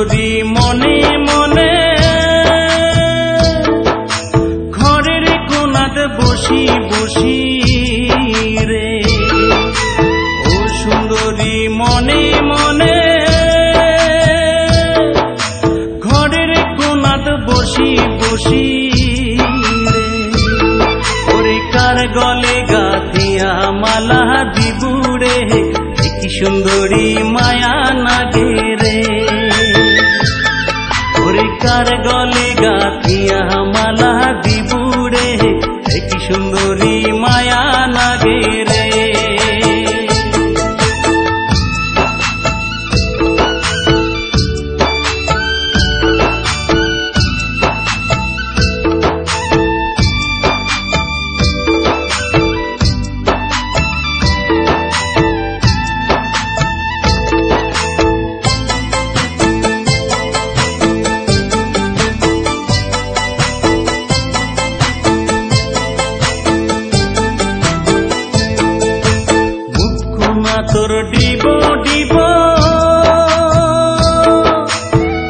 সুন্দরী মনে মনে ঘরের কোনাত বসি বসি রে, ও সুন্দরী মনে মনে ঘরের কোনাত বসি বসি রে, ওরে কার গলে গাথিয়া মালা দিবুরে, কি সুন্দরী মায়া নাগে রে, ওরে কার গলে গাথিয়া মালা দিবুরে, কি সুন্দরী মায়া নাগে রে। তোর ডিব ডিব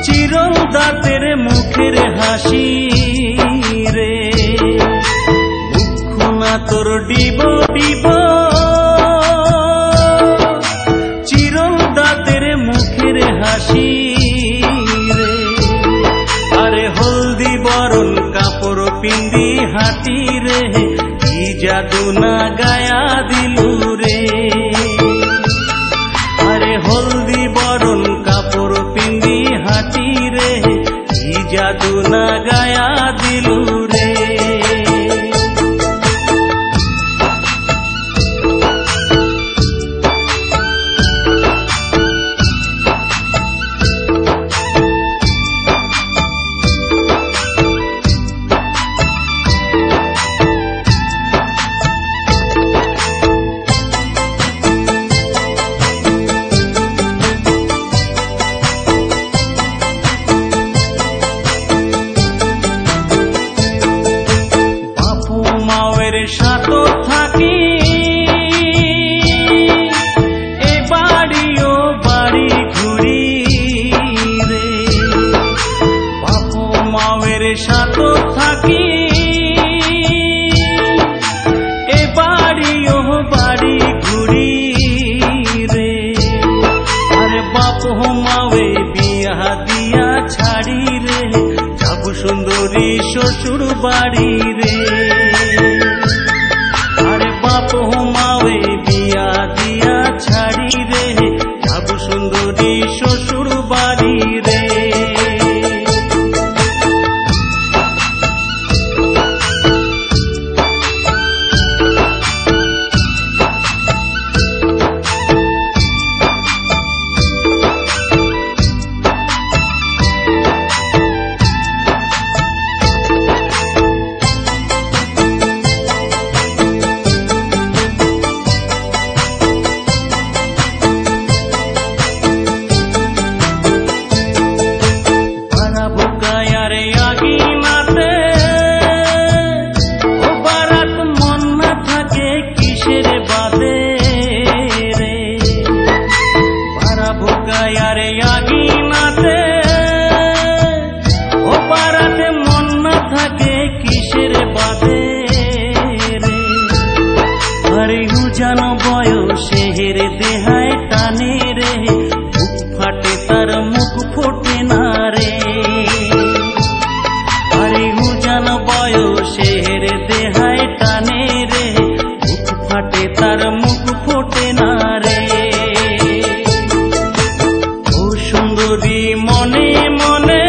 চিরল দাঁতের মুখের হাসি রে, মুখনা তোর ডিব ডিব চিরল দাঁতের মুখের হাসি রে, আরে হলদি বরণ কাপড় পিন্দি হাতি রে, কি জাদু না গায়া দিলু রে, হলদি বরণ কাপড় পিন্দি হাতি রে, কি জাদু না গায়া দিলু রে। সাথ থাকি এ বাড়িও বাড়ি ঘুরি রে, বাপু মায়ের সাথ থাকি এ বাড়িও বাড়ি ঘুরি রে, আরে বাপু মায়ে বিয়া দিয়া ছাড়ি রে, যাব সুন্দরী শ্বশুর বাড়ি রে, বাপু মাওয়ে বিয়া দিয়া ছাড়ি রে, যাব সুন্দরী শ্বশুর বাড়ি রে। জানো বয়সের দেহায় টানে রে, বুক ফাটে তার মুখ ফোটে না রে, আরে জানো বয়সের দেহায় টানে রে, বুক ফাটে তার মুখ ফোটে না রে, ও সুন্দরী মনে মনে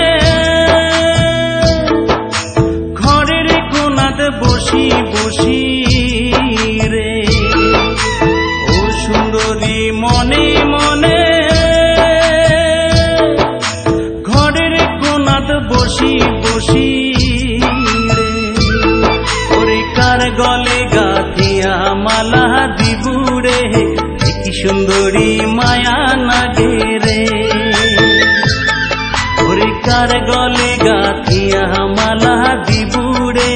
ঘরের কোনাত বসি বসি রে, সুন্দরী মনে মনে ঘরের কোনাত বসি বসি রে, ওরে কার গলে গাথিয়া মালা দিবুরে, কি সুন্দরী মায়া নাগে রে, ওরে কার গলে গাথিয়া মালা দিবুরে,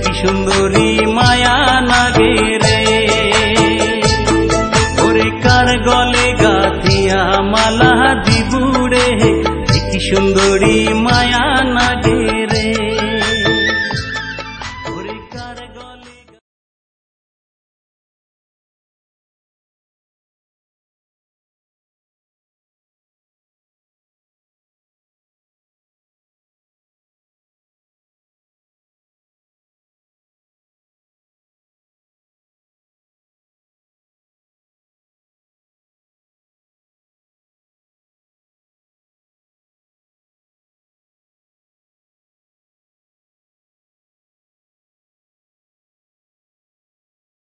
কি সুন্দরী মায়া নাগে রে, কার গলে গাথিয়া মালা দিবুরে, কি সুন্দরী মায়া নাগে